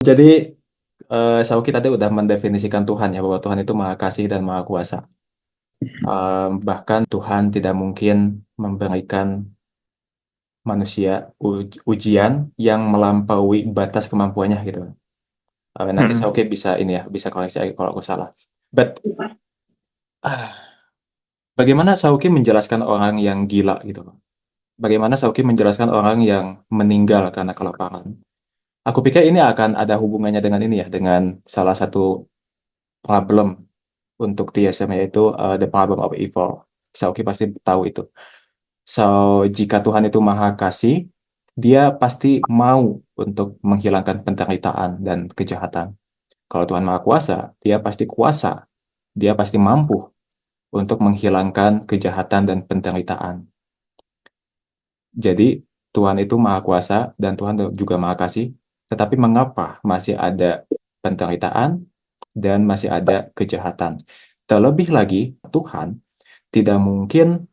Jadi Sauki tadi udah mendefinisikan Tuhan ya, bahwa Tuhan itu Maha Kasih dan Maha Kuasa. Bahkan Tuhan tidak mungkin memberikan manusia ujian yang melampaui batas kemampuannya gitu. Nanti Mm-mm. Sauki bisa ini ya, bisa koreksi lagi kalau aku salah. But ah, bagaimana Sauki menjelaskan orang yang gila gitu loh? Bagaimana Sauki menjelaskan orang yang meninggal karena kelaparan? Aku pikir ini akan ada hubungannya dengan ini ya, dengan salah satu problem untuk TSM, yaitu The Problem of Evil. Sauki pasti tahu itu. So, jika Tuhan itu Maha Kasih, dia pasti mau untuk menghilangkan penderitaan dan kejahatan. Kalau Tuhan Maha Kuasa, dia pasti kuasa. Dia pasti mampu untuk menghilangkan kejahatan dan penderitaan. Jadi, Tuhan itu Maha Kuasa dan Tuhan juga Maha Kasih. Tetapi mengapa masih ada penderitaan dan masih ada kejahatan? Terlebih lagi, Tuhan tidak mungkin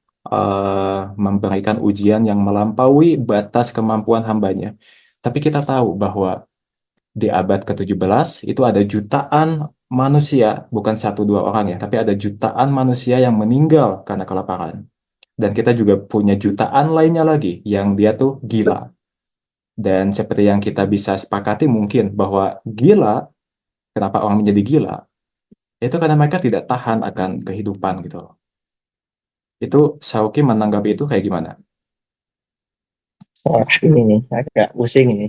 memberikan ujian yang melampaui batas kemampuan hambanya. Tapi kita tahu bahwa di abad ke-17 itu ada jutaan manusia, bukan satu dua orang ya, tapi ada jutaan manusia yang meninggal karena kelaparan. Dan kita juga punya jutaan lainnya lagi yang dia tuh gila. Dan seperti yang kita bisa sepakati mungkin bahwa gila, kenapa orang menjadi gila, itu karena mereka tidak tahan akan kehidupan gitu loh. Itu Sauki menanggapi itu kayak gimana? Wah, ini nih agak pusing ini.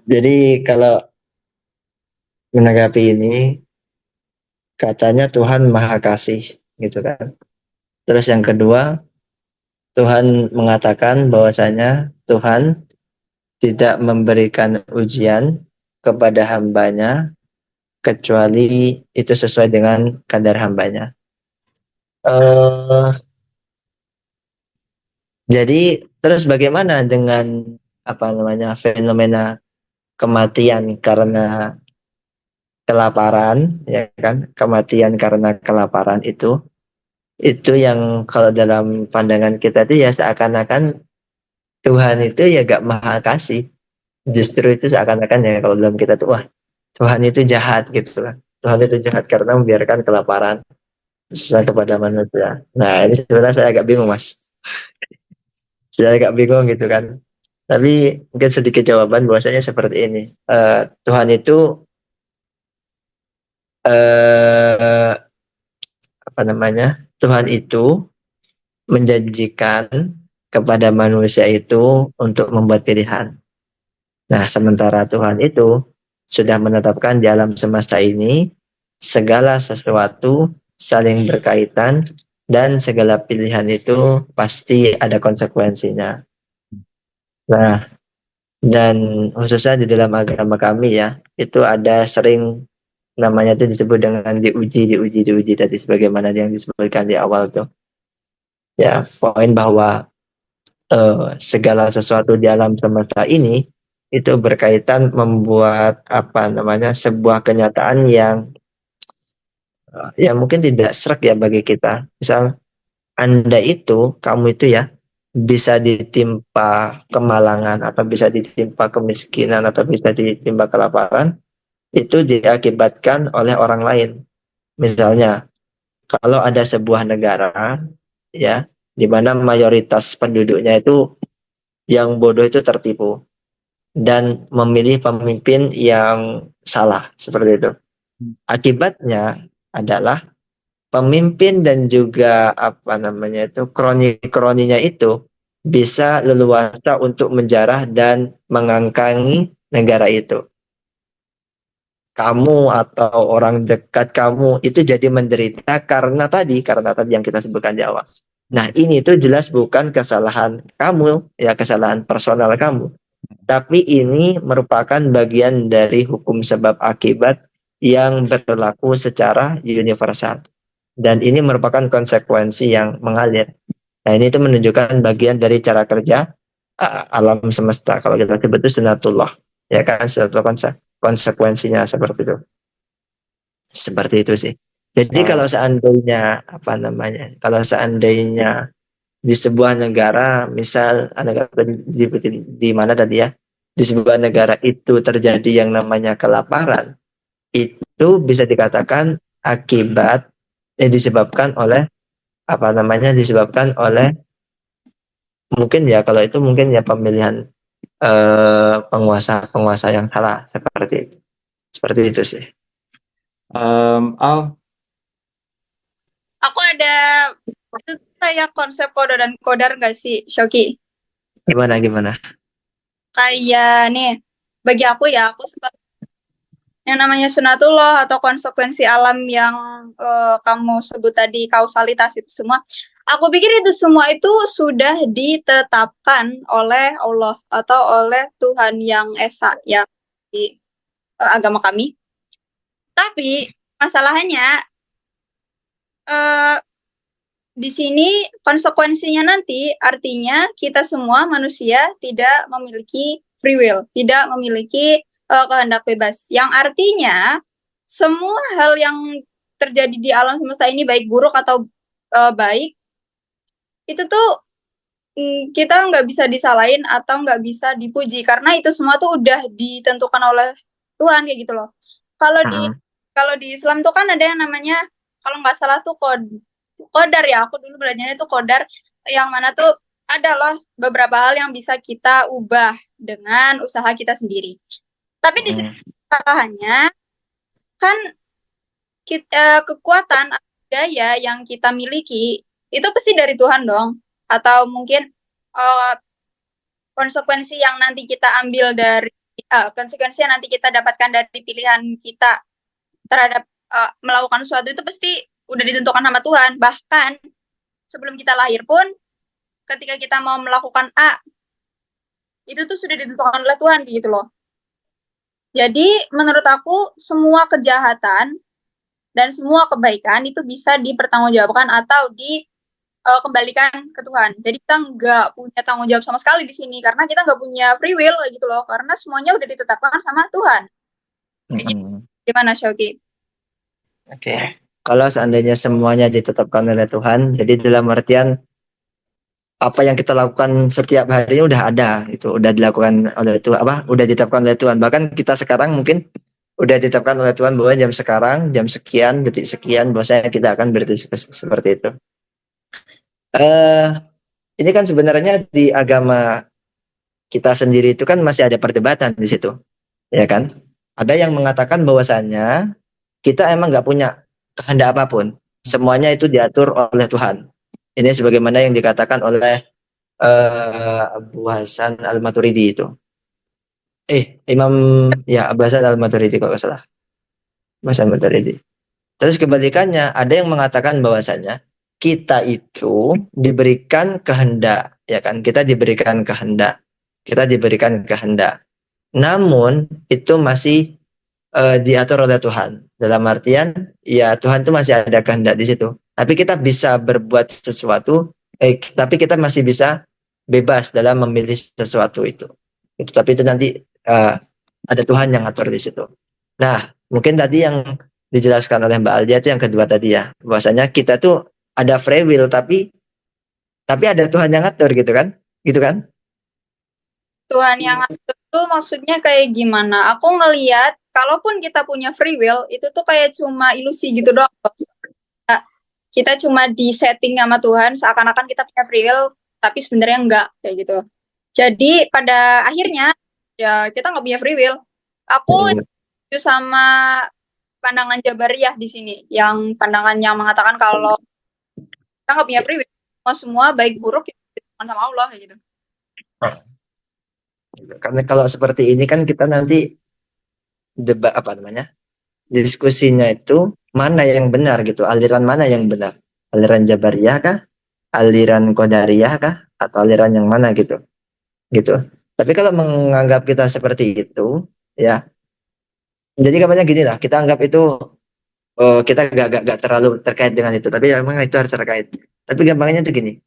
Jadi kalau menanggapi ini, katanya Tuhan Maha Kasih, gitu kan. Terus yang kedua, Tuhan mengatakan bahwasanya Tuhan tidak memberikan ujian kepada hambanya kecuali itu sesuai dengan kadar hambanya. Eh, jadi terus bagaimana dengan apa namanya fenomena kematian karena kelaparan, ya kan? Kematian karena kelaparan itu yang kalau dalam pandangan kita itu ya seakan-akan Tuhan itu ya gak maha kasih. Justru itu seakan-akan ya kalau dalam kita tuh wah Tuhan itu jahat gitu lah. Tuhan itu jahat karena membiarkan kelaparan kepada manusia. Nah ini sebenarnya saya agak bingung mas. Saya agak bingung gitu kan. Tapi mungkin sedikit jawaban bahwasanya seperti ini. Tuhan itu eh, apa namanya? Tuhan itu menjanjikan kepada manusia itu untuk membuat pilihan. Nah, sementara Tuhan itu sudah menetapkan di alam semesta ini segala sesuatu saling berkaitan dan segala pilihan itu pasti ada konsekuensinya. Nah, dan khususnya di dalam agama kami ya, itu ada sering namanya itu disebut dengan diuji tadi sebagaimana yang disebutkan di awal tuh. Ya, poin bahwa segala sesuatu di alam semesta ini itu berkaitan membuat apa namanya sebuah kenyataan yang ya mungkin tidak serak ya bagi kita. Misal Anda itu, kamu itu ya bisa ditimpa kemalangan atau bisa ditimpa kemiskinan atau bisa ditimpa kelaparan itu diakibatkan oleh orang lain. Misalnya kalau ada sebuah negara ya di mana mayoritas penduduknya itu yang bodoh itu tertipu dan memilih pemimpin yang salah seperti itu. Akibatnya adalah pemimpin dan juga apa namanya itu kroni-kroninya itu bisa leluasa untuk menjarah dan mengangkangi negara itu. Kamu atau orang dekat kamu itu jadi menderita karena tadi yang kita sebutkan di awal. Nah, ini tuh jelas bukan kesalahan kamu, ya kesalahan personal kamu. Tapi ini merupakan bagian dari hukum sebab akibat yang berlaku secara universal. Dan ini merupakan konsekuensi yang mengalir. Nah, ini itu menunjukkan bagian dari cara kerja alam semesta. Kalau kita sebut itu sunatullah. Ya kan, sunatullah konsekuensinya seperti itu. Seperti itu sih. Jadi kalau Uh, seandainya apa namanya? Kalau seandainya di sebuah negara, misal negara di mana tadi ya? di sebuah negara itu terjadi yang namanya kelaparan, itu bisa dikatakan akibat disebabkan oleh apa namanya disebabkan oleh mungkin ya kalau itu mungkin ya pemilihan penguasa yang salah seperti itu sih. Al, Aku ada itu kayak konsep kodar dan kodar gak sih, Shoki? Gimana? Kayak nih, bagi aku suka yang namanya sunatullah atau konsekuensi alam yang kamu sebut tadi kausalitas itu semua. Aku pikir itu semua itu sudah ditetapkan oleh Allah atau oleh Tuhan yang esa yang di agama kami. Tapi masalahnya eh, di sini konsekuensinya nanti artinya kita semua manusia tidak memiliki free will, tidak memiliki kehendak bebas. Yang artinya semua hal yang terjadi di alam semesta ini baik buruk atau baik itu tuh kita nggak bisa disalahin atau nggak bisa dipuji karena itu semua tuh udah ditentukan oleh Tuhan kayak gitu loh. Kalau di Hmm. kalau di Islam tuh kan ada yang namanya kalau nggak salah tuh kodar ya. Aku dulu belajarnya itu kodar yang mana tuh adalah beberapa hal yang bisa kita ubah dengan usaha kita sendiri. Tapi di sini kesalahannya kan kekuatan daya yang kita miliki itu pasti dari Tuhan dong. Atau mungkin uh, konsekuensi yang nanti kita ambil dari konsekuensi yang nanti kita dapatkan dari pilihan kita terhadap melakukan sesuatu itu pasti udah ditentukan sama Tuhan. Bahkan sebelum kita lahir pun ketika kita mau melakukan A itu tuh sudah ditentukan oleh Tuhan gitu loh. Jadi menurut aku semua kejahatan dan semua kebaikan itu bisa dipertanggungjawabkan atau dikembalikan ke Tuhan. Jadi kita nggak punya tanggung jawab sama sekali di sini karena kita nggak punya free will gitu loh. Karena semuanya udah ditetapkan sama Tuhan. Gitu. Gimana Shoki? Oke. Kalau seandainya semuanya ditetapkan oleh Tuhan, jadi dalam artian apa yang kita lakukan setiap hari udah ada, itu udah dilakukan oleh Tuhan, udah ditetapkan oleh Tuhan. Bahkan kita sekarang mungkin udah ditetapkan oleh Tuhan bahwa jam sekarang, jam sekian, detik sekian, bahwasanya kita akan berdiri seperti itu. Ini kan sebenarnya di agama kita sendiri itu kan masih ada perdebatan di situ, ya kan? Ada yang mengatakan bahwasanya kita emang nggak punya kehendak apapun, semuanya itu diatur oleh Tuhan. Ini sebagaimana yang dikatakan oleh Abu Hasan Al-Maturidi itu. Imam ya Abu Hasan Al-Maturidi kalau nggak salah. Abu Hasan Al-Maturidi. Terus kebalikannya, ada yang mengatakan bahwasanya kita itu diberikan kehendak, ya kan? Kita diberikan kehendak. Kita diberikan kehendak. Namun itu masih diatur oleh Tuhan. Dalam artian, ya Tuhan itu masih ada kehendak di situ. Tapi kita bisa berbuat sesuatu, tapi kita masih bisa bebas dalam memilih sesuatu itu. Tapi itu nanti ada Tuhan yang ngatur di situ. Nah, mungkin tadi yang dijelaskan oleh Mbak Aldia itu yang kedua tadi ya, bahwasanya kita tuh ada free will tapi ada Tuhan yang ngatur gitu kan? Gitu kan? Tuhan yang ngatur itu maksudnya kayak gimana? Aku ngelihat kalaupun kita punya free will itu tuh kayak cuma ilusi gitu doang. Kita cuma di setting sama Tuhan seakan-akan kita punya free will tapi sebenarnya enggak kayak gitu. Jadi pada akhirnya ya kita nggak punya free will. Aku setuju sama pandangan Jabariyah di sini, yang pandangan yang mengatakan kalau kita nggak punya free will, semua baik buruk ya ditentukan sama Allah kayak gitu. Karena kalau seperti ini kan kita nanti debat diskusinya itu mana yang benar gitu, aliran mana yang benar, aliran Jabariyah kah, aliran Qadariyah kah, atau aliran yang mana gitu. Tapi kalau menganggap kita seperti itu, ya, jadi kabarnya gini lah, kita anggap itu kita gak terlalu terkait dengan itu, tapi memang itu harus terkait. Tapi gampangnya itu gini,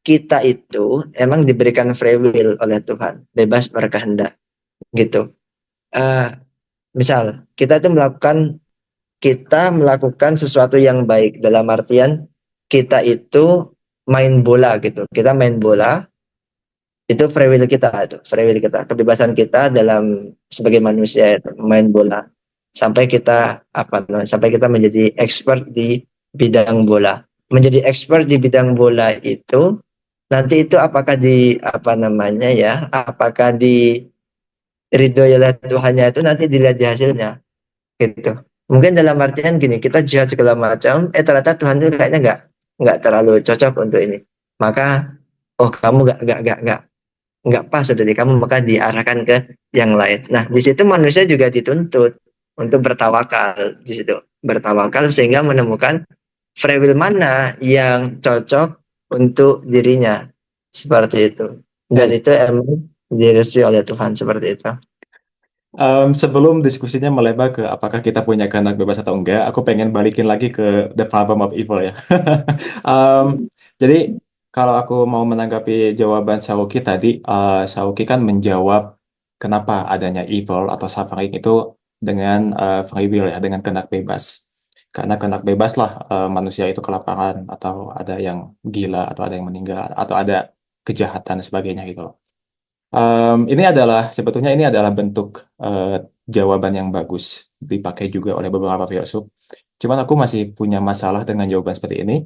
kita itu emang diberikan free will oleh Tuhan, bebas berkehendak, gitu. Misal kita itu melakukan sesuatu yang baik, dalam artian kita itu main bola gitu, kita main bola, Itu free will kita, itu free will kita, kebebasan kita dalam sebagai manusia itu main bola sampai kita sampai kita menjadi expert di bidang bola. Menjadi expert di bidang bola itu nanti itu apakah apakah di ridho oleh Tuhannya itu nanti dilihat di hasilnya gitu. Mungkin dalam artian gini, kita jihad segala macam, ternyata Tuhan itu kayaknya nggak terlalu cocok untuk ini. Maka oh kamu nggak pas jadi kamu, maka diarahkan ke yang lain. Nah di situ manusia juga dituntut untuk bertawakal di situ, bertawakal sehingga menemukan free will mana yang cocok untuk dirinya seperti itu. Dan Hey, itu emang direstui oleh Tuhan seperti itu. sebelum diskusinya melebar ke apakah kita punya kehendak bebas atau enggak, aku pengen balikin lagi ke the problem of evil ya. Jadi kalau aku mau menanggapi jawaban Sauki tadi, Sauki kan menjawab kenapa adanya evil atau suffering itu dengan free will ya, dengan kehendak bebas. Karena kehendak bebas lah manusia itu kelaparan atau ada yang gila atau ada yang meninggal atau ada kejahatan dan sebagainya gitu loh. Ini adalah sebetulnya ini adalah bentuk jawaban yang bagus dipakai juga oleh beberapa filsuf. Cuman aku masih punya masalah dengan jawaban seperti ini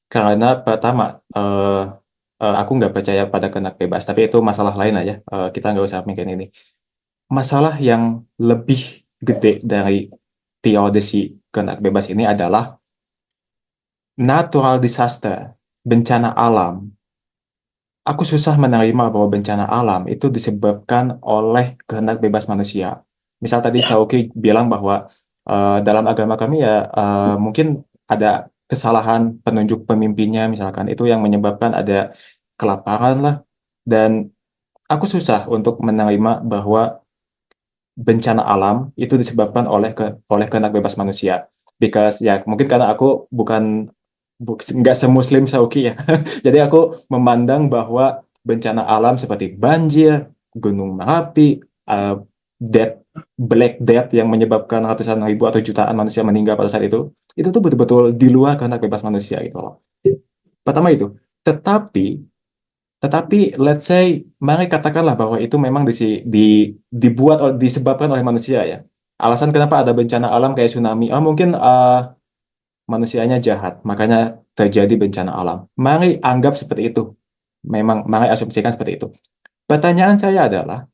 karena pertama aku nggak percaya pada kehendak bebas, tapi itu masalah lain aja. Kita nggak usah mikirin ini. Masalah yang lebih gede dari teodisi kehendak bebas ini adalah natural disaster, bencana alam. Aku susah menerima bahwa bencana alam itu disebabkan oleh kehendak bebas manusia. Misal tadi Syauki bilang bahwa dalam agama kami ya mungkin ada kesalahan penunjuk pemimpinnya misalkan itu yang menyebabkan ada kelaparan lah. Dan aku susah untuk menerima bahwa bencana alam itu disebabkan oleh kehendak bebas manusia. Because ya mungkin karena aku nggak semuslim Sauki ya. Jadi aku memandang bahwa bencana alam seperti banjir, gunung Merapi, death, Black Death yang menyebabkan ratusan ribu atau jutaan manusia meninggal pada saat itu tuh betul-betul di luar kehendak bebas manusia gitu loh. Pertama itu. Tetapi tetapi let's say, mari katakanlah bahwa itu memang disebabkan oleh manusia ya. Alasan kenapa ada bencana alam kayak tsunami, mungkin manusianya jahat, makanya terjadi bencana alam. Mari anggap seperti itu. Memang, mari asumsikan seperti itu. Pertanyaan saya adalah,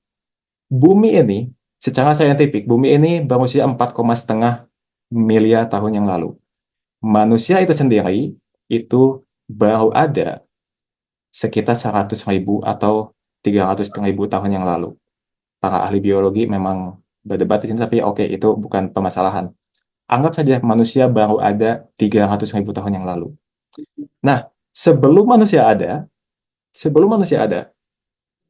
bumi ini, secara saintifik, bumi ini berusia 4,5 miliar tahun yang lalu. Manusia itu sendiri, itu baru ada sekitar 100.000 atau 300.000 tahun yang lalu. Para ahli biologi memang berdebat di sini, tapi oke, itu bukan permasalahan. Anggap saja manusia baru ada 300.000 tahun yang lalu. Nah, sebelum manusia ada,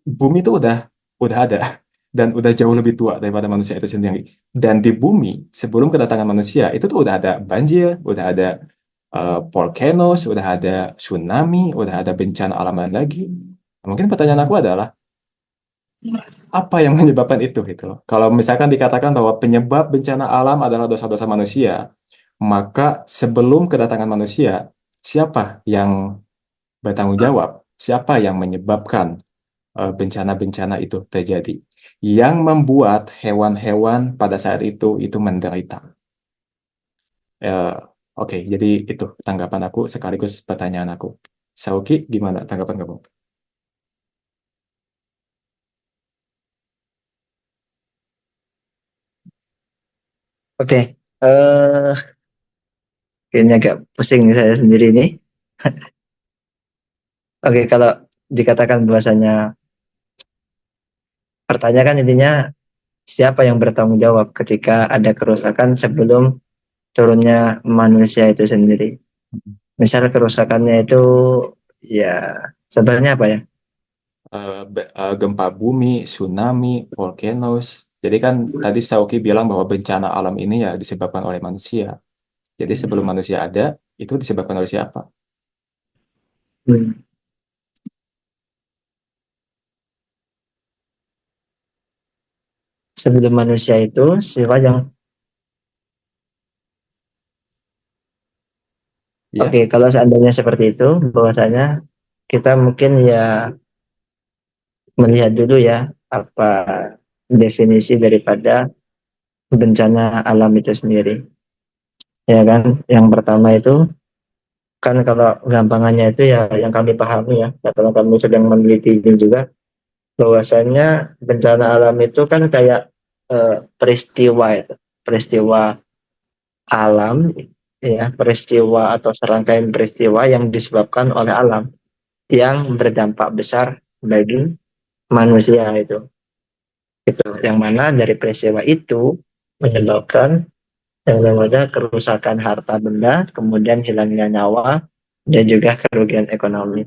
bumi itu udah ada dan udah jauh lebih tua daripada manusia itu sendiri. Dan di bumi sebelum kedatangan manusia itu tuh udah ada banjir, udah ada volcanoes, udah ada tsunami, udah ada bencana alam lain lagi. Mungkin pertanyaan aku adalah apa yang menyebabkan itu gitu loh. Kalau misalkan dikatakan bahwa penyebab bencana alam adalah dosa-dosa manusia, maka sebelum kedatangan manusia, siapa yang bertanggung jawab? Siapa yang menyebabkan bencana-bencana itu terjadi? Yang membuat hewan-hewan pada saat itu menderita. Eh, Oke, jadi itu tanggapan aku sekaligus pertanyaan aku. Sauki, gimana tanggapan kamu? Oke, kayaknya agak pusing nih saya sendiri nih. Oke, kalau dikatakan bahwasanya pertanyaan intinya siapa yang bertanggung jawab ketika ada kerusakan sebelum turunnya manusia itu sendiri. Misal kerusakannya itu ya contohnya apa ya? Gempa bumi, tsunami, volcanoes. Jadi kan tadi Sauki bilang bahwa bencana alam ini ya disebabkan oleh manusia. Jadi sebelum manusia ada, itu disebabkan oleh siapa? Hmm. Sebelum manusia itu siapa yang Ya, oke, kalau seandainya seperti itu bahwasanya kita mungkin ya melihat dulu ya apa definisi daripada bencana alam itu sendiri. Ya kan, yang pertama itu kan kalau gampangannya itu ya yang kami pahami ya, kalau kami sedang meneliti ini juga, bahwasanya bencana alam itu kan kayak peristiwa itu, peristiwa alam ya, peristiwa atau serangkaian peristiwa yang disebabkan oleh alam yang berdampak besar bagi manusia itu. Yang mana dari peristiwa itu menyebabkan yang namanya kerusakan harta benda, kemudian hilangnya nyawa, dan juga kerugian ekonomi.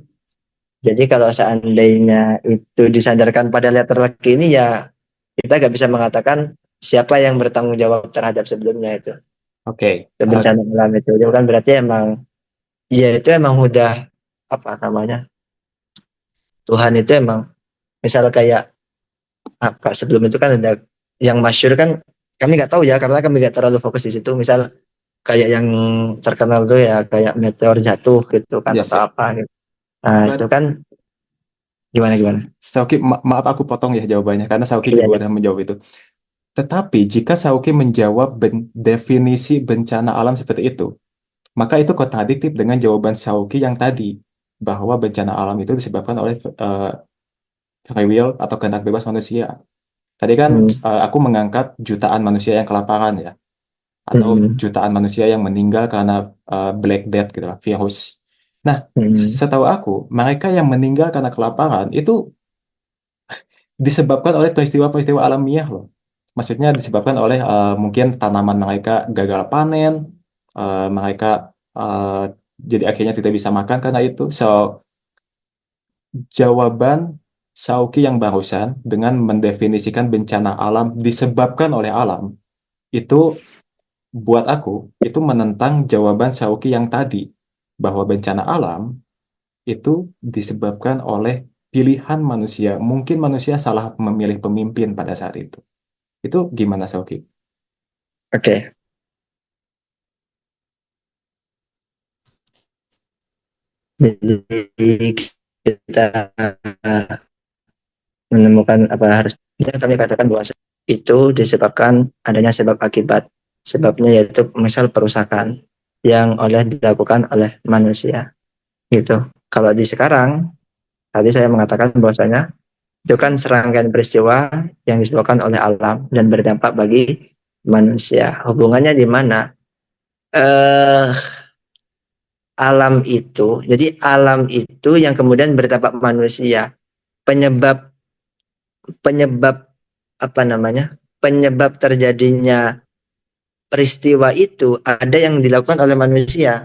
Jadi kalau seandainya itu disandarkan pada letterlock ini ya kita nggak bisa mengatakan siapa yang bertanggung jawab terhadap sebelumnya itu. Oke. Bencana alam itu kan berarti emang ya itu emang udah apa namanya, Tuhan itu emang misal kayak apa sebelum itu kan ada yang masyhur kan, kami nggak tahu ya karena kami nggak terlalu fokus di situ. Misal kayak yang terkenal tuh ya kayak meteor jatuh gitu kan Yes, atau ya. apa gitu. Nah itu But kan gimana. Sauki, maaf aku potong ya jawabannya karena Sauki Iya, juga iya. udah menjawab itu. Tetapi jika Sauki menjawab definisi bencana alam seperti itu, maka itu kontradiktif dengan jawaban Sauki yang tadi bahwa bencana alam itu disebabkan oleh free will atau kehendak bebas manusia. Tadi kan Hmm, aku mengangkat jutaan manusia yang kelaparan ya, atau hmm, jutaan manusia yang meninggal karena Black Death gitu lah, virus. Nah, hmm, setahu aku, mereka yang meninggal karena kelaparan itu disebabkan oleh peristiwa-peristiwa alamiah loh. Maksudnya disebabkan oleh mungkin tanaman mereka gagal panen, mereka uh, jadi akhirnya tidak bisa makan karena itu. So, jawaban Sauki yang barusan dengan mendefinisikan bencana alam disebabkan oleh alam, itu buat aku, itu menentang jawaban Sauki yang tadi, bahwa bencana alam itu disebabkan oleh pilihan manusia. Mungkin manusia salah memilih pemimpin pada saat itu. Itu gimana, Sauki? oke. Jadi kita menemukan apa harus yang kami katakan bahwa itu disebabkan adanya sebab akibat. Sebabnya yaitu misal perusakan yang dilakukan oleh manusia gitu. Kalau di sekarang tadi saya mengatakan bahwasanya itu kan serangkaian peristiwa yang disebabkan oleh alam dan berdampak bagi manusia. Hubungannya di mana? Eh alam itu, jadi alam itu yang kemudian berdampak manusia. Penyebab penyebab apa namanya? Penyebab terjadinya peristiwa itu ada yang dilakukan oleh manusia.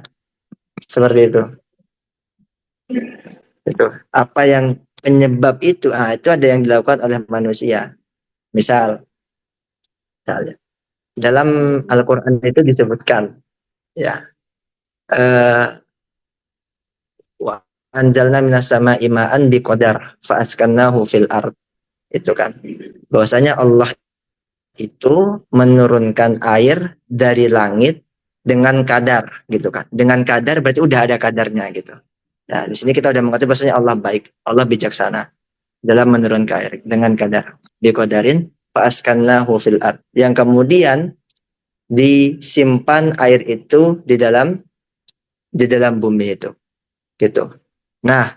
Seperti itu. Itu. Apa yang penyebab itu? Ah, itu ada yang dilakukan oleh manusia. Misal, dalam Al-Qur'an itu disebutkan ya eh wa anjalna minas sama'i ma'an biqadar fa askannahu fil ard, itu kan bahwasanya Allah itu menurunkan air dari langit dengan kadar gitu kan. Dengan kadar berarti udah ada kadarnya gitu. Nah, di sini kita udah mengatakan bahwasanya Allah baik, Allah bijaksana dalam menurunkan air dengan kadar. Biqadarin fa askannahu fil ard. Yang kemudian disimpan air itu di dalam bumi itu gitu. Nah,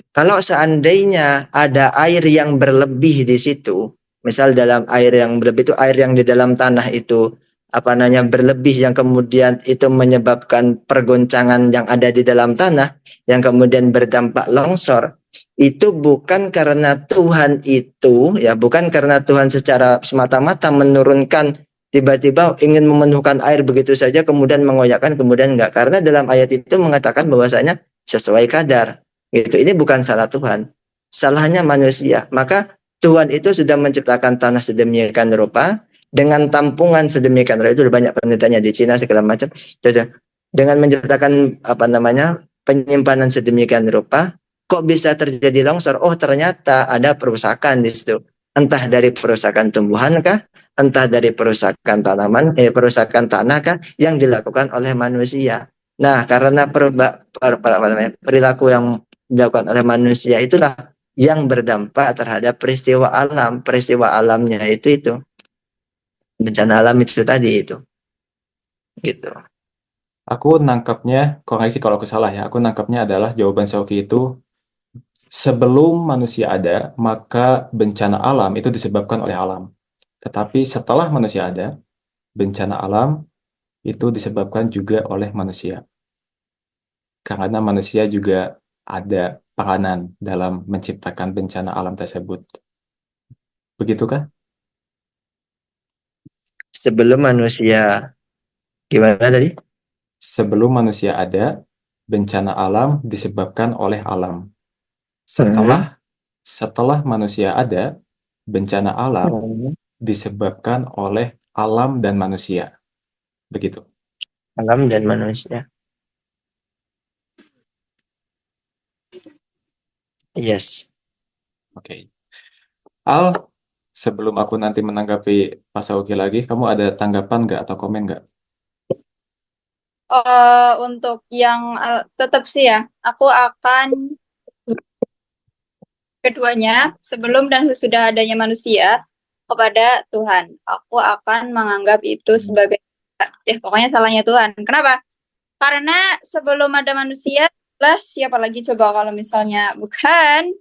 kalau seandainya ada air yang berlebih di situ, misal dalam air yang berlebih itu air yang di dalam tanah itu apa namanya berlebih yang kemudian itu menyebabkan pergoncangan yang ada di dalam tanah yang kemudian berdampak longsor, itu bukan karena Tuhan itu ya, bukan karena Tuhan secara semata-mata menurunkan tiba-tiba ingin memenuhkan air begitu saja kemudian mengoyakkan kemudian enggak, karena dalam ayat itu mengatakan bahwasanya sesuai kadar gitu. Ini bukan salah Tuhan, salahnya manusia. Maka Tuhan itu sudah menciptakan tanah sedemikian rupa dengan tampungan sedemikian rupa. Itu banyak penelitiannya di Cina segala macam. Dengan menciptakan apa namanya penyimpanan sedemikian rupa, kok bisa terjadi longsor? Oh, ternyata ada perusakan di situ. Entah dari perusakan tumbuhan kah, entah dari perusakan tanaman, perusakan tanah kah yang dilakukan oleh manusia. Nah, karena perilaku yang dilakukan oleh manusia itulah yang berdampak terhadap peristiwa alam. Peristiwa alamnya itu bencana alam itu tadi itu, gitu. Aku nangkapnya, koreksi kalau aku salah ya, aku nangkapnya adalah jawaban Sauki itu sebelum manusia ada, maka bencana alam itu disebabkan oleh alam. Tetapi setelah manusia ada, bencana alam itu disebabkan juga oleh manusia. Karena manusia juga ada peranan dalam menciptakan bencana alam tersebut. Begitukah? Sebelum manusia, gimana tadi? Sebelum manusia ada, bencana alam disebabkan oleh alam. Hmm. Setelah manusia ada, bencana alam disebabkan oleh alam dan manusia. Begitu. Alam dan manusia. Yes. Oke. Al, sebelum aku nanti menanggapi Pak Sauki lagi, kamu ada tanggapan nggak atau komen nggak? Untuk yang tetap sih ya, aku akan keduanya sebelum dan sesudah adanya manusia kepada Tuhan. Aku akan menganggap itu sebagai ya pokoknya salahnya Tuhan. Kenapa? Karena sebelum ada manusia, plus siapa lagi coba kalau misalnya bukan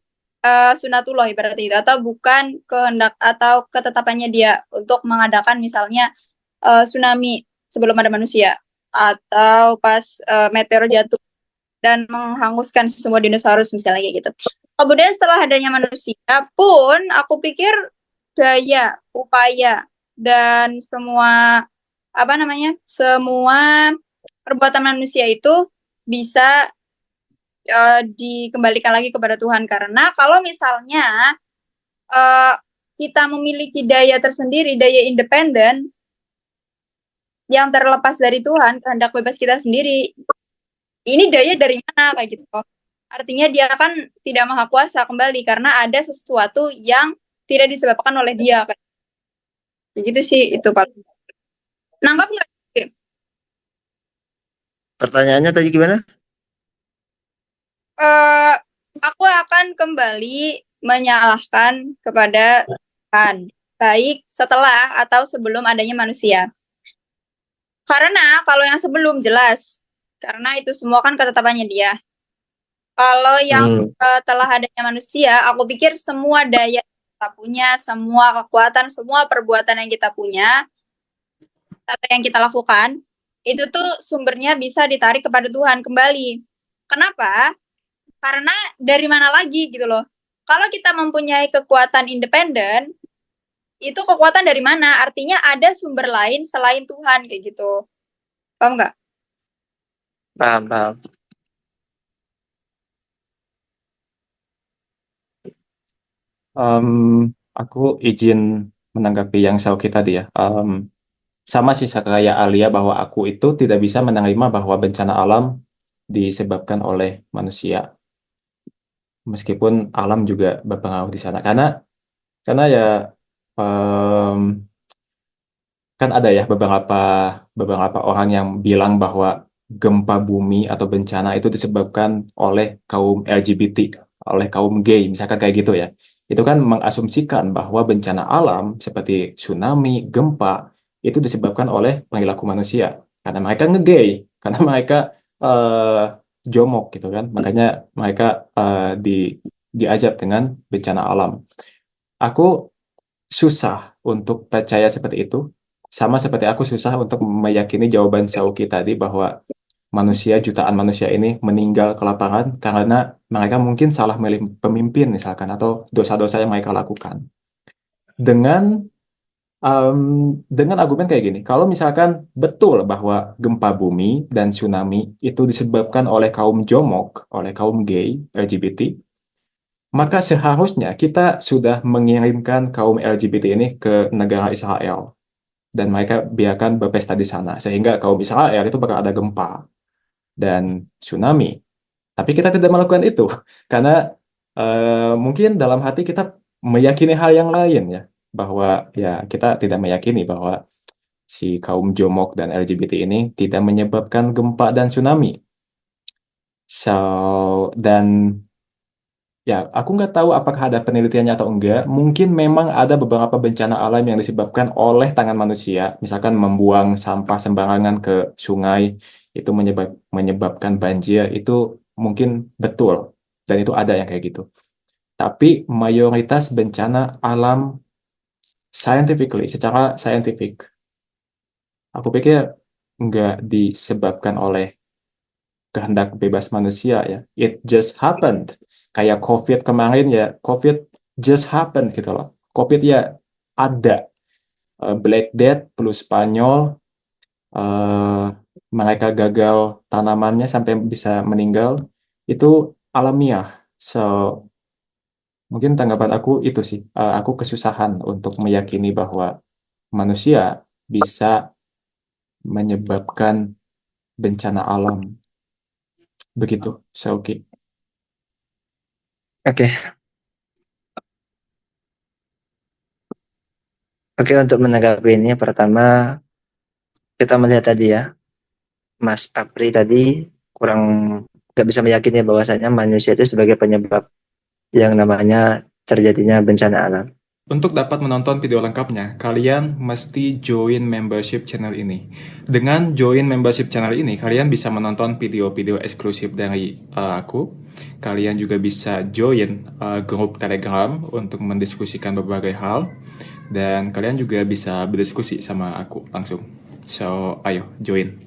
sunatullah ibarat itu atau bukan kehendak atau ketetapannya dia untuk mengadakan misalnya tsunami sebelum ada manusia atau pas meteor jatuh dan menghanguskan semua dinosaurus misalnya kayak gitu. Kemudian setelah adanya manusia pun aku pikir daya, upaya dan semua apa namanya? Semua perbuatan manusia itu bisa dikembalikan lagi kepada Tuhan karena kalau misalnya uh, kita memiliki daya tersendiri, daya independen yang terlepas dari Tuhan, kehendak bebas kita sendiri, ini daya dari mana kayak gitu. Artinya dia kan tidak maha kuasa kembali karena ada sesuatu yang tidak disebabkan oleh dia. Kayak gitu sih itu Pak. Nangkap nggak? Pertanyaannya tadi gimana? Eh, aku akan kembali menyalahkan kepada Tuhan, baik setelah atau sebelum adanya manusia. Karena kalau yang sebelum jelas, karena itu semua kan ketetapannya dia. Kalau yang setelah adanya manusia, aku pikir semua daya yang kita punya, semua kekuatan, semua perbuatan yang kita punya, atau yang kita lakukan, itu tuh sumbernya bisa ditarik kepada Tuhan kembali. Kenapa? Karena dari mana lagi gitu loh. Kalau kita mempunyai kekuatan independen, itu kekuatan dari mana? Artinya ada sumber lain selain Tuhan kayak gitu. Paham nggak? Paham, paham. Aku izin menanggapi yang Sauki tadi ya. Sama sih kayak Alia bahwa aku itu tidak bisa menerima bahwa bencana alam disebabkan oleh manusia. Meskipun alam juga berpengaruh di sana. Karena ya em, kan ada ya beberapa orang yang bilang bahwa gempa bumi atau bencana itu disebabkan oleh kaum LGBT, oleh kaum gay, misalkan kayak gitu ya. Itu kan mengasumsikan bahwa bencana alam seperti tsunami, gempa itu disebabkan oleh perilaku manusia karena mereka ngegay, karena mereka eh, jomok gitu kan. Makanya mereka diajab dengan bencana alam. Aku susah untuk percaya seperti itu. Sama seperti aku susah untuk meyakini jawaban Sauki tadi bahwa jutaan manusia ini meninggal kelaparan karena mereka mungkin salah milih pemimpin misalkan atau dosa-dosa yang mereka lakukan. Dengan dengan argumen kayak gini, kalau misalkan betul bahwa gempa bumi dan tsunami itu disebabkan oleh kaum jomok, oleh kaum gay, LGBT, maka seharusnya kita sudah mengirimkan kaum LGBT ini ke negara Israel dan mereka biarkan berpesta di sana sehingga kaum Israel itu bakal ada gempa dan tsunami. Tapi kita tidak melakukan itu karena mungkin dalam hati kita meyakini hal yang lain ya, bahwa ya kita tidak meyakini bahwa si kaum jomok dan LGBT ini tidak menyebabkan gempa dan tsunami. So, dan Ya, aku nggak tahu apakah ada penelitiannya atau enggak. Mungkin memang ada beberapa bencana alam yang disebabkan oleh tangan manusia, misalkan membuang sampah sembarangan ke sungai, itu menyebabkan banjir, itu mungkin betul. Dan itu ada yang kayak gitu. Tapi mayoritas bencana alam secara scientific, aku pikir nggak disebabkan oleh kehendak bebas manusia ya. It just happened. Kayak COVID kemarin ya, COVID just happened gitu loh. COVID ya ada. Black Death, flu Spanyol, eh, mereka gagal tanamannya sampai bisa meninggal, itu alamiah. So, mungkin tanggapan aku itu sih. Aku kesusahan untuk meyakini bahwa manusia bisa menyebabkan bencana alam. Begitu, Sauki. Oke, oke, untuk menanggapi ini pertama kita melihat tadi ya, Mas Apri tadi kurang nggak bisa meyakini bahwasanya manusia itu sebagai penyebab yang namanya terjadinya bencana alam. Untuk dapat menonton video lengkapnya, kalian mesti join membership channel ini. Dengan join membership channel ini, kalian bisa menonton video-video eksklusif dari aku. Kalian juga bisa join grup Telegram untuk mendiskusikan berbagai hal. Dan kalian juga bisa berdiskusi sama aku langsung. So, ayo join.